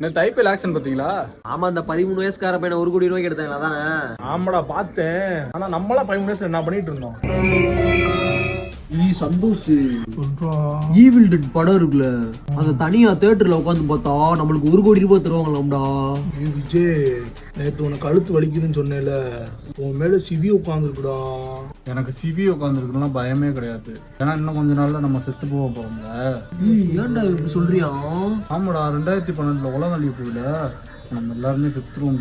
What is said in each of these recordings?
நேத்து IPL action பாத்தீங்களா? ஆமா, அந்த 13 வயசுக்கார பையனை 1 கோடி ரூபாய்க்கு எடுத்தாங்க அதானே? ஆமாடா பார்த்தேன். ஆனா நம்மளா 13 வயசுல என்ன பண்ணிட்டு இருந்தோம்? சந்தோஷ் ஈவில் டெட் படம் இருக்குல்ல, அத தனியா தியேட்டர்ல உட்காந்து பார்த்தா நம்மளுக்கு 1 கோடி ரூபாய் தருவாங்களாம்டா. விஜய், நேத்து உனக்கு கழுத்து வலிக்குதுன்னு சொன்னேல, உன் மேல சிவி உட்காந்துருக்குடா. எனக்கு சிவி உட்காந்துருக்குலாம் பயமே கிடையாது. ஏன்னா இன்னும் கொஞ்ச நாள்ல நம்ம செத்து போக போறோம்ல. ஏன்டா இப்படி சொல்றியா? ஆமாடா, 2012 உலக அழிவு போயில நம்ம எல்லாருமே செத்துருவோம்.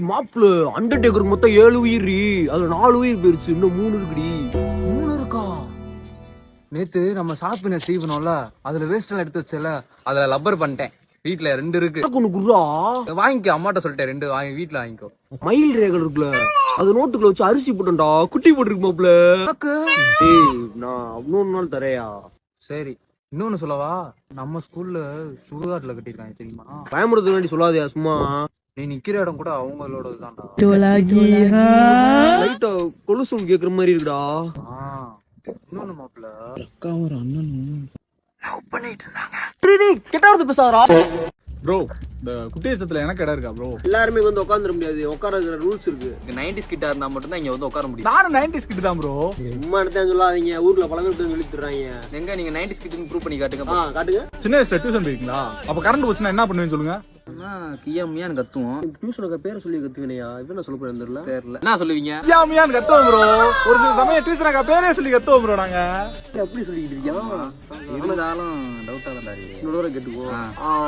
மாப்பிள அண்டர்டேக்கருக்கு மொத்தம் 7 உயிர், அதுல 4 உயிர் போயிருச்சு, இன்னும் 3 இருக்குடி. 3 இருக்கா? நேத்து நம்ம ஷாப்பின செய்யணும்ல, அதுல வேஸ்ட் எல்லாம் எடுத்து வச்சல, அதுல லப்பர் பண்ணிட்டேன். வீட்டுல 2 இருக்கு, வாங்கிக்கோ. அம்மாட்ட சொல்லிட்டேன் 2 வாங்கி வீட்டுல வாங்கிக்கோ. மயில் ரேகல் இருக்குல்ல, அது நோட்டுக்குள்ள வச்சு அரிசி போட்டா குட்டி போட்டுருக்கு மாப்பிள. நான் இன்னொரு நாள் தரையா? சரி, இன்னொன்னு சொல்லவா? நம்ம ஸ்கூல்ல சுடுகாட்டுல கட்டிருக்காங்க தெரியுமா? பயமுறுத்த வேண்டி சொல்லாதயா சும்மா. நீ நிக்கிற இடம் கூட அவங்களோட தான்டா. லைட்டா கொலுசும் கேக்குற மாதிரி இருக்குடா. இன்னொன்னு மாப்பிள, அக்காவும் ஒரு அண்ணனும் லவ் பண்ணிட்டு இருந்தாங்க. கெட்டாவது பேசாதா ப்ரோ, இந்த குட்டியச்சத்துல எனக்கு இடம் இருக்கா ப்ரோ? எல்லாருமே வந்து உட்காந்துட முடியாது, உட்கார ரூல்ஸ் இருக்கு. 90s கிட்ட இருந்தா மட்டும் தான் இங்க வந்து உட்கார முடியும். நானும் 90s கிட்ட தான் ப்ரோ. சும்மா எடுத்தேன் சொல்லாதீங்க, ஊர்ல பழங்கிட்டு சொல்லிட்டுறாங்க. எங்க நீங்க 90s கிட்டன்னு ப்ரூவ் பண்ணி காட்டுங்க. காட்டுங்க. சின்ன வயசுல டியூஷன் போயிருக்கீங்களா? அப்ப கரண்ட் போச்சுன்னா என்ன பண்ணுவேன்னு சொல்லுங்க. கியாமியான்னு கத்துவோம். டியூஷனுக்கு பேரை சொல்லி கத்துவினையா? இவன் சொல்ல போறேன் தெரியல. என்ன சொல்லுவீங்க? கியாமியான்னு கத்துவோம் ப்ரோ. ஒரு சில சமயம் டியூஷனுக்கு பேரே சொல்லி கத்துவோம் ப்ரோ. நாங்க எப்படி சொல்லிக்கிட்டு இருக்கியா? இருந்தாலும் டவுட்டா தான் தாரி. இன்னொரு கேட்டுக்கோ.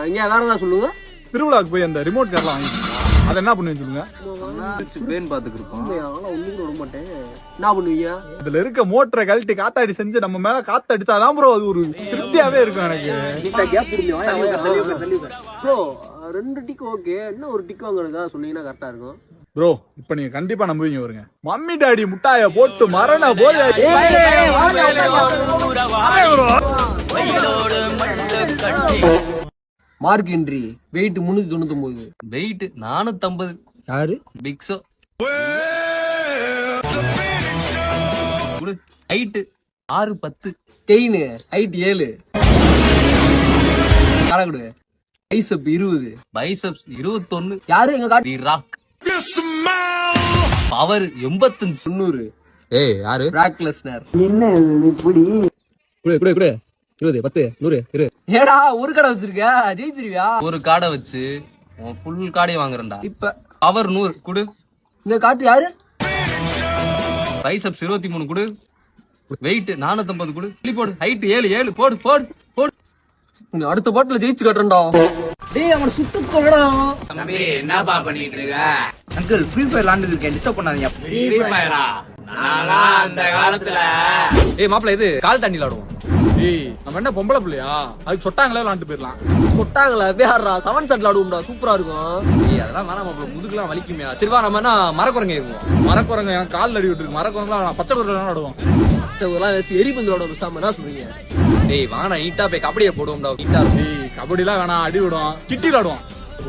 இங்க வேற ஏதாவது சொல்லுங்க. திருவிழாக்கு போய் அந்த ரிமோட் கார்லாம் வாங்கிட்டீங்களா? அதை என்ன பண்ணுவேன்னு சொல்லுங்க. பேன் பாத்துக்கு இருப்போம். ஒண்ணு கூட விட மாட்டேன். என்ன பண்ணுவீங்க? இதுல இருக்க மோட்டரை கழட்டி காத்தாடி செஞ்சு நம்ம மேல காத்து அடிச்சாதான் ப்ரோ அது ஒரு திருப்தியாவே இருக்கும் எனக்கு. ப்ரோ 2 டிக் ஓகே, இன்னும் ஒரு டிக் வாங்குறதா சொன்னீங்கன்னா கரெக்டா இருக்கும். ப்ரோ, இப்ப நீங்க கண்டிப்பா நம்புவீங்க வருங்க. மம்மி டாடி முட்டாய போட்டு மரண போது மார்க் இன்றி வெயிட் 399, வெயிட் 450. யாரு? பிக்ஸோ. ஹைட் 6'10", டெயின் ஹைட் 7, கணக்குடு பைசப் 20, பைசப்ஸ் 21. யாரு எங்க காட்டு? The Rock. பவர் 85, 90. ஏய் யாரு? Brock Lesnar. என்ன இப்படி? குடு குடு குடு 20 10 100 இரு. ஏடா ஒரு கடை வச்சிருக்க, ஜெயிச்சிருவியா? ஒரு காடை வச்சு ஃபுல் காடை வாங்குறேன்டா. இப்ப பவர் 100 குடு. இந்த காட்டு யாரு? பைசப்ஸ் 23 குடு. வெயிட் 450 குடு. கிளி போடு. ஹைட் 7 போடு போடு போடு. அடுத்த பாட்டுல ஜெயிச்சு காட்டுறா. டேய் அவன் சுட்டு கொல்லடா. தம்பி என்னப்பா பண்ணிட்டு இருக்க? அங்கிள் ஃப்ரீ ஃபயர் விளையாண்டுட்டு இருக்கேன், டிஸ்டர்ப் பண்ணாதீங்க. ஃப்ரீ ஃபயரா? நானா அந்த காலத்துல. ஏய் மாப்ள, இது கால் தண்ணில ஆடுவோம். ஏய், நம்ம என்ன பொம்பளை பிள்ளையா? அதுக்கு சொட்டாங்களே விளாண்டு போயிடலாம். சொட்டாங்களா? பேர்றா 7 ஷாட்ல ஆடுவோம்டா, சூப்பரா இருக்கும். ஏய் அதெல்லாம் வேணாம் மாப்ள, முதுகுலாம் வலிக்குமே. சரி வா, நம்ம என்ன மரக்குரங்க ஏறுவோம். மரக்குரங்க எனக்கு கால் அடி விட்டுருக்கு. மரக்குரங்கலாம் பச்சை குதிரை ஆடுவோம். இதெல்லாம் வச்சு எரிபந்து விளாட பேசாம என்ன சொல்றீங்க? டேய் வாடா, நீட்டா போய் கபடியை போடுவோம்டா. நீட்டா இருக்கும். ஏய், கபடிலாம் வேணாம், அடி விடும். கிட்டி விளாடுவோம்.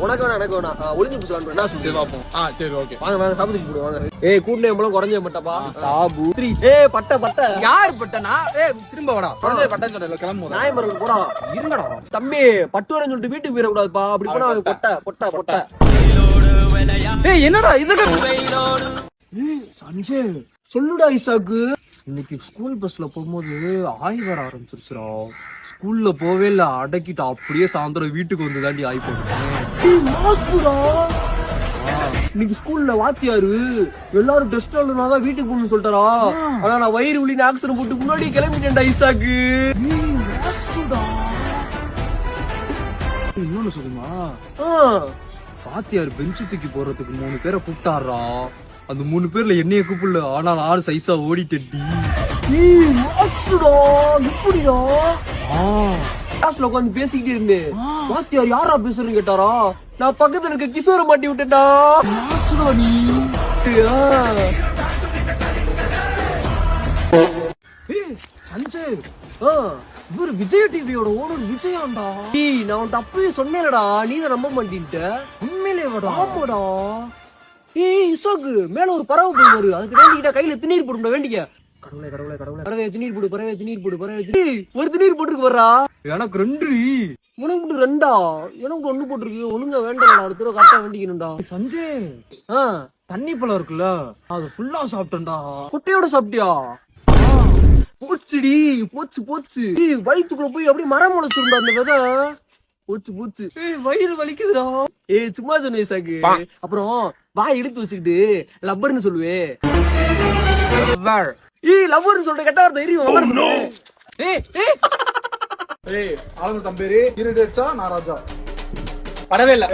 உனக்கு வேணா எனக்கு வேணா, ஒளிஞ்சு புடிச்சு விளாடுவோம். என்ன சரி பாப்போம். சரி ஓகே. வாங்க வாங்க, சாப்பிட்டு போடுவோம் வாங்க. ஏய் கூட்டணி எம்பளம் குறைஞ்ச மாட்டாப்பா. சாபு 3. ஏய் பட்ட பட்ட யார் பட்டனா? ஏய் திரும்ப வாடா. குழந்தை பட்டன் சொல்றல கிளம்புறோம். நாய் மரம் போடா. இருங்கடா தம்பி பட்டு வரேன்னு சொல்லிட்டு வீட்டுக்கு போயிட கூடாதுப்பா. அப்படி போனா பொட்ட பொட்ட பொட்ட. ஏய் என்னடா இதுக்கு? ஏய் சஞ்சய் சொல்லுடா இசாக்கு. இன்னைக்கு ஸ்கூல் பஸ்ல போகும்போது ஆய் வர ஆரம்பிச்சிருச்சுடா. ஸ்கூல்ல போவே இல்ல, அடக்கிட்டு அப்படியே சாயந்தரம் வீட்டுக்கு வந்து தாண்டி ஆய் போட்டேன். இன்னைக்கு ஸ்கூல்ல வாத்தியாரு எல்லாரும் டெஸ்ட் எழுதுனாதான் வீட்டுக்கு போகணும்னு சொல்லிட்டாரா. ஆனா நான் வயிறு வலின்னு ஆக்சிடென்ட் போட்டு முன்னாடி கிளம்பிட்டேன்டா இசாக்கு. இன்னொன்னு சொல்லுமா, வாத்தியார் பெஞ்சு தூக்கி போறதுக்கு 3 பேரை கூப்பிட்டாரா. அந்த 3 பேர்ல என்னைய கூப்பிடல, ஆனா நான் சைஸா ஓடிட்டேன்டி. இப்படியா கிளாஸ்ல உட்காந்து பேசிக்கிட்டே இருந்தேன். வாத்தியார் யாரா பேசுறேன்னு கேட்டாரா. நான் பக்கத்துல இருக்க கிஷோரை மாட்டி விட்டேன்டா. சஞ்சய், இவரு விஜய் டிவியோட ஓனர் விஜயாண்டா. நான் உன்ட்ட அப்பவே சொன்னேன்டா, நீ தான் நம்ப மாட்டேன்ட்ட. உண்மையிலே ஆமாடா. ஏய் இசோக்கு, மேல ஒரு பறவை போய் வரு, அதுக்கு வேண்டிக்கிட்ட கையில திணீர் போடும்டா. வேண்டிக்க கடவுளே கடவுளே கடவுளே, பறவை திணீர் போடு, பறவை திணீர் போடு, பறவை ஒரு திணீர் போட்டுருக்கு வர்றா. எனக்கு 2. உனக்கு மட்டும் 2ஆ? எனக்கு 1 போட்டிருக்கு. ஒழுங்கா வேண்டாம்டா, அடுத்த தடவை கரெக்டா வேண்டிக்கணும்டா. சஞ்சய், ஆ, தண்ணி பழம் இருக்குல்ல, அது ஃபுல்லா சாப்பிட்டேன்டா. குட்டையோட சாப்பிட்டியா? போச்சுடி, போச்சு. ஏய், வயித்துக்குள்ள போய் அப்படியே மரம் முளைச்சிருந்தா அந்த விதை. போச்சு. ஏய், வயிறு வலிக்குதுடா. ஏய், சும்மா சொன்னே சாக்கு. அப்புறம் வாய் எடுத்து வச்சுக்கிட்டு லப்பர்னு சொல்லுவே. ஏய், லவ்வர்னு சொல்ற கெட்ட வார்த்தை எரியும். சொல்லுவேன். ஏய், ஏய் ஆளுங்க தம்பேரி இருடேச்சா நான் ராஜா படவே இல்ல.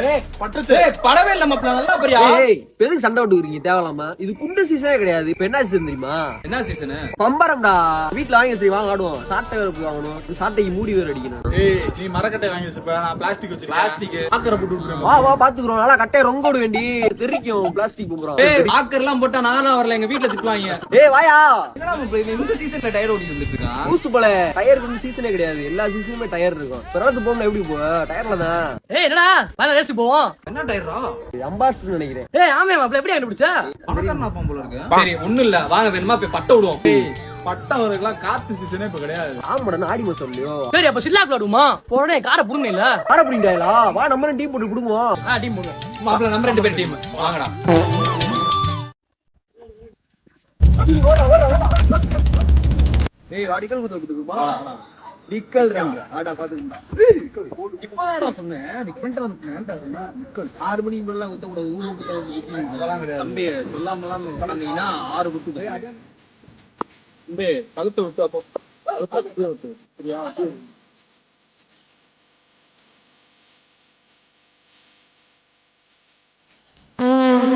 படவே இல்ல மாப்ள, நல்லா பாரியா. ஏய், எதுக்கு சண்டை விட்டுக்கிறீங்க தேவலாம? இது குண்டு சீசனே கிடையாது. இப்ப என்ன சீசன் தெரியுமா? என்ன சீசன்? பம்பரம்டா. வீட்டுல வாங்கி சரி வாங்க ஆடுவோம். சாட்டை வேற போய் வாங்கணும். சாட்டைக்கு மூடி வேற அடிக்கணும். ஏய் நீ மரக்கட்டை வாங்கி வச்சிருப்ப, நான் பிளாஸ்டிக் பிளாஸ்டிக் ஆக்கற போட்டு விட்டுறேன். வா பாத்துக்குறோம். நல்லா கட்டையை ரொங்கோடு வேண்டி தெரிக்கும் பிளாஸ்டிக் பம்பரம். ஏய், ஆக்கர் எல்லாம் போட்டா நானா வரல, எங்க வீட்ல திட்டுவாங்க. ஏய் வாயா. என்னடா மாப்ள, இந்த சீசன்ல டயர் ஓடி வந்துருக்கான். ஊசு போல டயருக்கு வந்து சீசனே கிடையாது. எல்லா சீசனுமே டயர் இருக்கும். பிறகு போகணும் எப்படி போ டயர்ல தான். ஏய் என்னடா வாங்க ரேஸ் போவோம். என்ன டயரா? அம்பாஸ்டர் நினைக்கிறேன். ஏய் ஆமே மாப்ள எப்படி கண்டுபிடிச்ச? பணக்காரனா போல இருக்கு. சரி ஒண்ணும் இல்ல, வாங்க வேணுமா போய் பட்ட விடுவோம். பட்டவருக்குலாம் காத்து சீசனே இப்ப கிடையாது. ஆமாடா ஆடி மாசம் இல்லையோ. சரி அப்ப சில்லா விளையாடுவோமா? போறனே காரை புடுங்க இல்ல. ஆட புடிங்கடா. வா நம்ம டீம் போட்டு குடுவோம். டீம் போடுங்க. மாப்ள நம்ம 2 பேர் டீம் வாங்கடா. ஏய் அடிக்கல் குத்துக்குமா? நிக்கல் ரங்க ஆடா பாத்துக்கடா. இப்போடா சொன்னேன், நீ பண்ணிட்டு வந்து நிக்கல் 6 மணிக்கு மேல குத்த கூடாது. ஊரு குத்த அதெல்லாம் கிடையாது தம்பி. சொல்லாமலாம் பண்ணீங்கன்னா 6 குத்து. தம்பி கழுத்தை விட்டு அப்போ சரியா